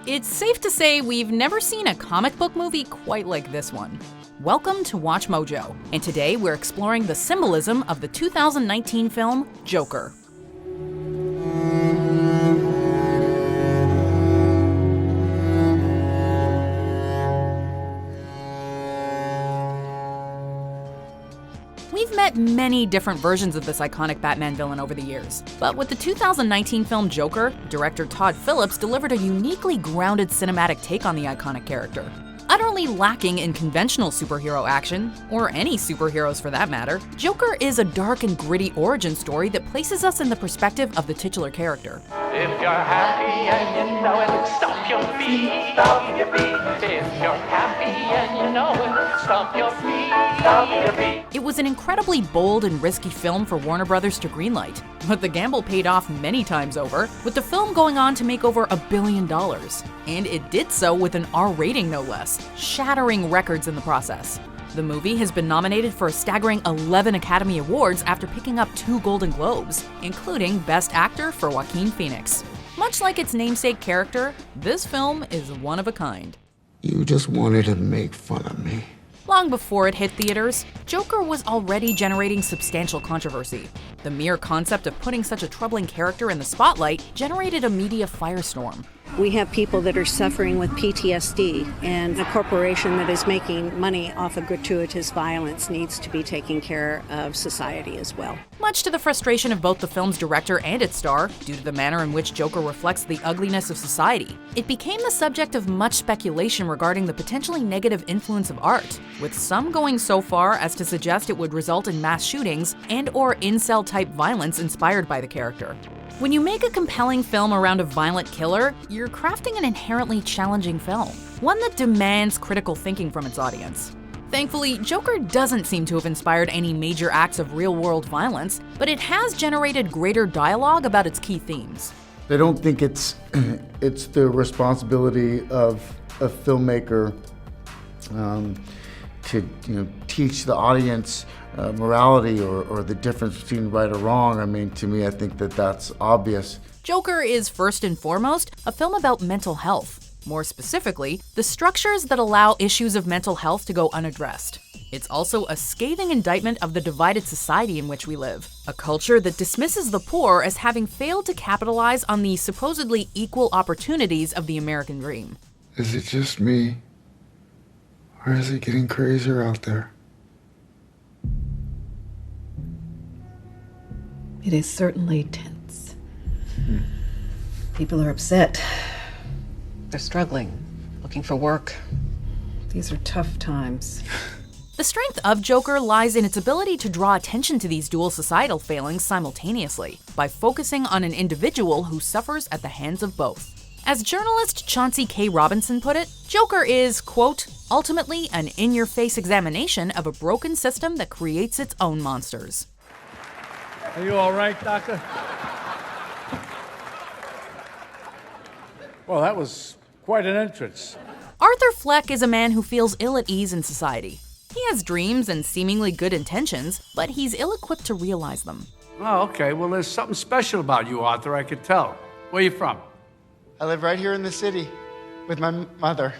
It's safe to say we've never seen a comic book movie quite like this one. Welcome to Watch Mojo, and today we're exploring the symbolism of the 2019 film Joker. We've met many different versions of this iconic Batman villain over the years, but with the 2019 film Joker, director Todd Phillips delivered a uniquely grounded cinematic take on the iconic character. Utterly lacking in conventional superhero action, or any superheroes for that matter, Joker is a dark and gritty origin story that places us in the perspective of the titular character. If you're happy and you know it, stomp your feet, stomp your feet. If you're happy and you know it, stomp your feet, stomp your feet. It was an incredibly bold and risky film for Warner Brothers to greenlight, but the gamble paid off many times over, with the film going on to make over $1 billion. And it did so with an R rating no less, shattering records in the process. The movie has been nominated for a staggering 11 Academy Awards after picking up 2 Golden Globes, including Best Actor for Joaquin Phoenix. Much like its namesake character, this film is one of a kind. You just wanted to make fun of me. Long before it hit theaters, Joker was already generating substantial controversy. The mere concept of putting such a troubling character in the spotlight generated a media firestorm. We have people that are suffering with PTSD, and a corporation that is making money off of gratuitous violence needs to be taking care of society as well. Much to the frustration of both the film's director and its star, due to the manner in which Joker reflects the ugliness of society, it became the subject of much speculation regarding the potentially negative influence of art, with some going so far as to suggest it would result in mass shootings and/or incel-type violence inspired by the character. When you make a compelling film around a violent killer, you're crafting an inherently challenging film, one that demands critical thinking from its audience. Thankfully, Joker doesn't seem to have inspired any major acts of real-world violence, but it has generated greater dialogue about its key themes. I don't think it's the responsibility of a filmmaker to teach the audience morality or the difference between right or wrong. I mean, to me, I think that's obvious. Joker is first and foremost a film about mental health. More specifically, the structures that allow issues of mental health to go unaddressed. It's also a scathing indictment of the divided society in which we live, a culture that dismisses the poor as having failed to capitalize on the supposedly equal opportunities of the American dream. Is it just me? Or is it getting crazier out there? It is certainly tense. People are upset. They're struggling, looking for work. These are tough times. The strength of Joker lies in its ability to draw attention to these dual societal failings simultaneously, by focusing on an individual who suffers at the hands of both. As journalist Chauncey K. Robinson put it, Joker is, quote, ultimately an in-your-face examination of a broken system that creates its own monsters. Are you all right, Doctor? Well, that was quite an entrance. Arthur Fleck is a man who feels ill at ease in society. He has dreams and seemingly good intentions, but he's ill-equipped to realize them. Oh, okay. Well, there's something special about you, Arthur, I could tell. Where are you from? I live right here in the city with my mother.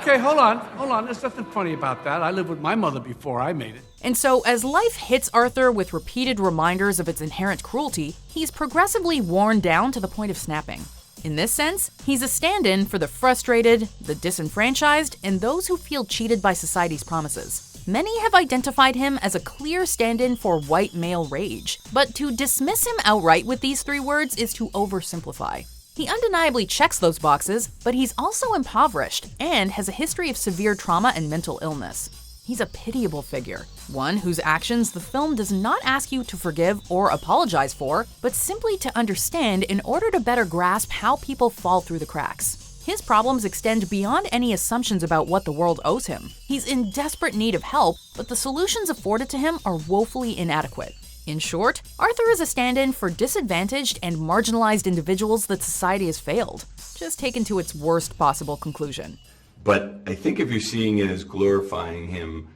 Okay, hold on. There's nothing funny about that. I lived with my mother before I made it. And so, as life hits Arthur with repeated reminders of its inherent cruelty, he's progressively worn down to the point of snapping. In this sense, he's a stand-in for the frustrated, the disenfranchised, and those who feel cheated by society's promises. Many have identified him as a clear stand-in for white male rage, but to dismiss him outright with these 3 words is to oversimplify. He undeniably checks those boxes, but he's also impoverished and has a history of severe trauma and mental illness. He's a pitiable figure, one whose actions the film does not ask you to forgive or apologize for, but simply to understand in order to better grasp how people fall through the cracks. His problems extend beyond any assumptions about what the world owes him. He's in desperate need of help, but the solutions afforded to him are woefully inadequate. In short, Arthur is a stand-in for disadvantaged and marginalized individuals that society has failed, just taken to its worst possible conclusion. But I think if you're seeing it as glorifying him,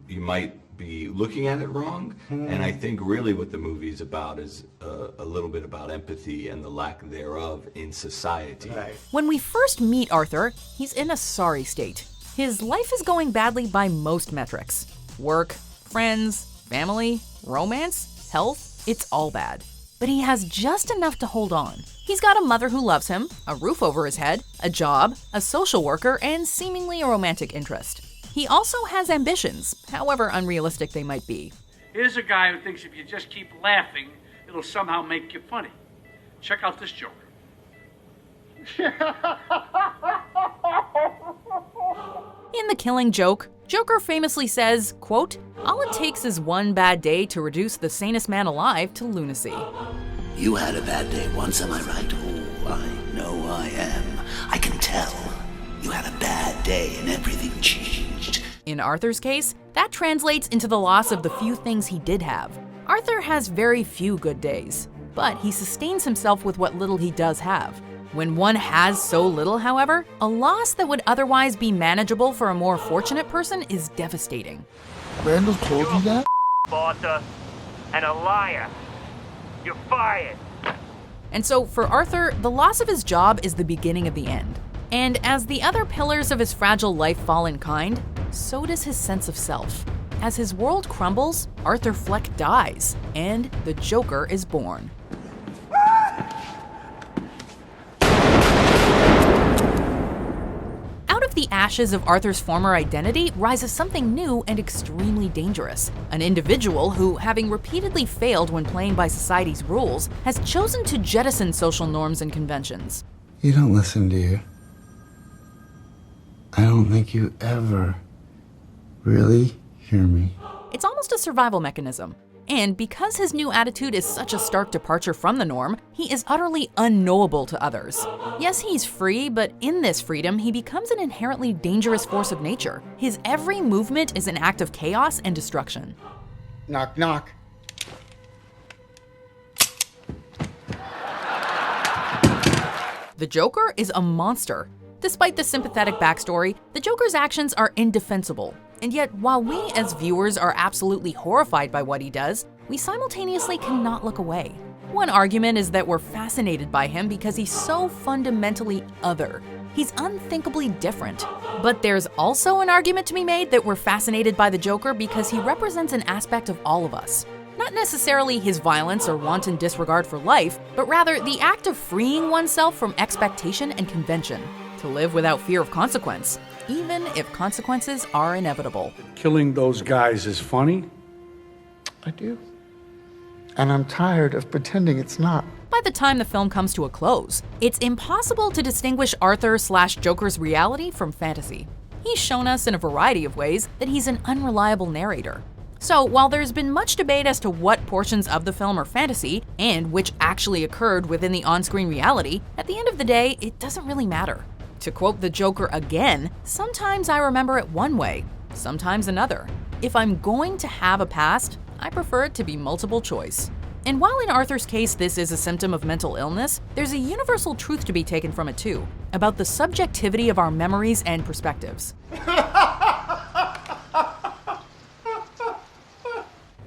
you might be looking at it wrong. And I think really what the movie's about is a little bit about empathy and the lack thereof in society. When we first meet Arthur, he's in a sorry state. His life is going badly by most metrics. Work, friends, family, romance, health, it's all bad. But he has just enough to hold on. He's got a mother who loves him, a roof over his head, a job, a social worker, and seemingly a romantic interest. He also has ambitions, however unrealistic they might be. Here's a guy who thinks if you just keep laughing, it'll somehow make you funny. Check out this joke. In The Killing Joke, Joker famously says, quote, "All it takes is one bad day to reduce the sanest man alive to lunacy." You had a bad day once, am I right? Oh, I know I am. I can tell. You had a bad day and everything changed. In Arthur's case, that translates into the loss of the few things he did have. Arthur has very few good days, but he sustains himself with what little he does have. When one has so little, however, a loss that would otherwise be manageable for a more fortunate person is devastating. Randall told you that? Arthur, and a liar. You're fired. And so for Arthur, the loss of his job is the beginning of the end. And as the other pillars of his fragile life fall in kind, so does his sense of self. As his world crumbles, Arthur Fleck dies, and the Joker is born. Out of the ashes of Arthur's former identity rises something new and extremely dangerous. An individual who, having repeatedly failed when playing by society's rules, has chosen to jettison social norms and conventions. You don't listen, do you? I don't think you ever really hear me. It's almost a survival mechanism. And because his new attitude is such a stark departure from the norm, he is utterly unknowable to others. Yes, he's free, but in this freedom, he becomes an inherently dangerous force of nature. His every movement is an act of chaos and destruction. Knock, knock. The Joker is a monster. Despite the sympathetic backstory, the Joker's actions are indefensible. And yet, while we as viewers are absolutely horrified by what he does, we simultaneously cannot look away. One argument is that we're fascinated by him because he's so fundamentally other. He's unthinkably different. But there's also an argument to be made that we're fascinated by the Joker because he represents an aspect of all of us. Not necessarily his violence or wanton disregard for life, but rather the act of freeing oneself from expectation and convention. To live without fear of consequence, even if consequences are inevitable. Killing those guys is funny? I do. And I'm tired of pretending it's not. By the time the film comes to a close, it's impossible to distinguish Arthur/Joker's reality from fantasy. He's shown us in a variety of ways that he's an unreliable narrator. So while there's been much debate as to what portions of the film are fantasy and which actually occurred within the on-screen reality, at the end of the day, it doesn't really matter. To quote the Joker again, sometimes I remember it one way, sometimes another. If I'm going to have a past, I prefer it to be multiple choice. And while in Arthur's case this is a symptom of mental illness, there's a universal truth to be taken from it too, about the subjectivity of our memories and perspectives.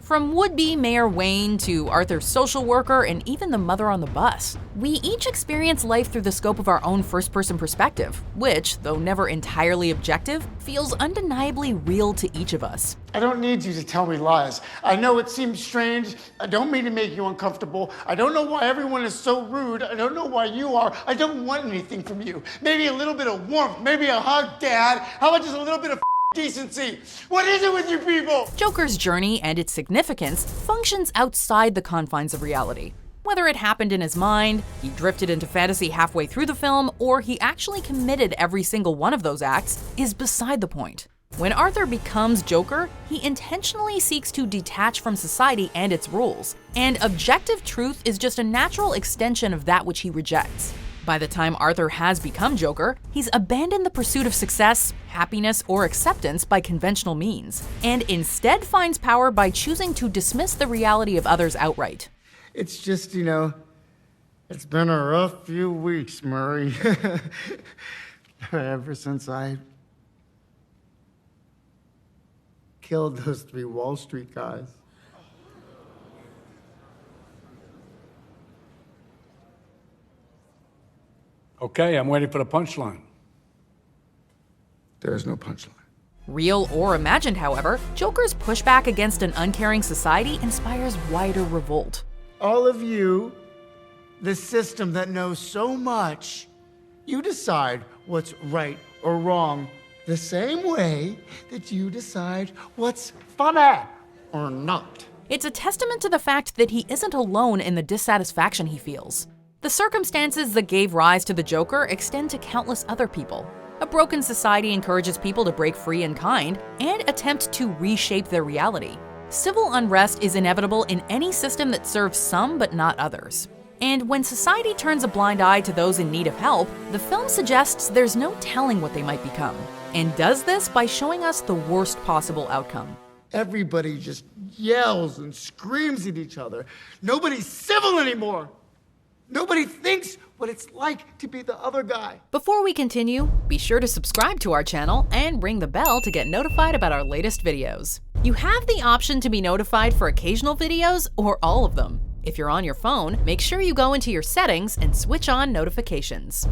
From would-be Mayor Wayne to Arthur's social worker and even the mother on the bus, we each experience life through the scope of our own first-person perspective, which, though never entirely objective, feels undeniably real to each of us. I don't need you to tell me lies. I know it seems strange. I don't mean to make you uncomfortable. I don't know why everyone is so rude. I don't know why you are. I don't want anything from you. Maybe a little bit of warmth, maybe a hug, Dad. How about just a little bit of decency? What is it with you people? Joker's journey and its significance functions outside the confines of reality. Whether it happened in his mind, he drifted into fantasy halfway through the film, or he actually committed every single one of those acts is beside the point. When Arthur becomes Joker, he intentionally seeks to detach from society and its rules, and objective truth is just a natural extension of that which he rejects. By the time Arthur has become Joker, he's abandoned the pursuit of success, happiness, or acceptance by conventional means, and instead finds power by choosing to dismiss the reality of others outright. It's just, it's been a rough few weeks, Murray. Ever since I killed those 3 Wall Street guys. Okay, I'm waiting for the punchline. There's no punchline. Real or imagined, however, Joker's pushback against an uncaring society inspires wider revolt. All of you, the system that knows so much, you decide what's right or wrong the same way that you decide what's funny or not. It's a testament to the fact that he isn't alone in the dissatisfaction he feels. The circumstances that gave rise to the Joker extend to countless other people. A broken society encourages people to break free in kind and attempt to reshape their reality. Civil unrest is inevitable in any system that serves some but not others. And when society turns a blind eye to those in need of help, the film suggests there's no telling what they might become, and does this by showing us the worst possible outcome. Everybody just yells and screams at each other. Nobody's civil anymore. Nobody thinks what it's like to be the other guy. Before we continue, be sure to subscribe to our channel and ring the bell to get notified about our latest videos. You have the option to be notified for occasional videos or all of them. If you're on your phone, make sure you go into your settings and switch on notifications.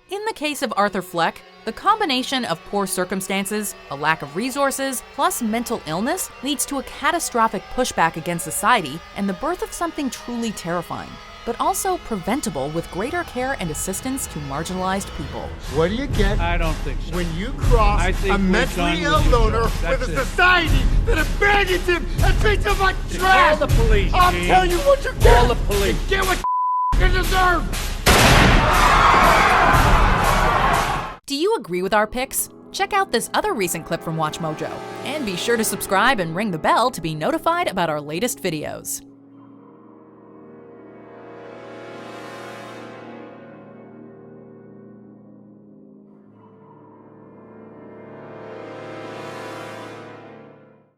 In the case of Arthur Fleck, the combination of poor circumstances, a lack of resources, plus mental illness leads to a catastrophic pushback against society and the birth of something truly terrifying, but also preventable with greater care and assistance to marginalized people. What do you get? I don't think so. When you cross a mentally ill loner with a society that abandons him and treats him like trash! Call the police, I'll Gene. tell you what you get! Call the police. You get what you deserve! Do you agree with our picks? Check out this other recent clip from WatchMojo, and be sure to subscribe and ring the bell to be notified about our latest videos.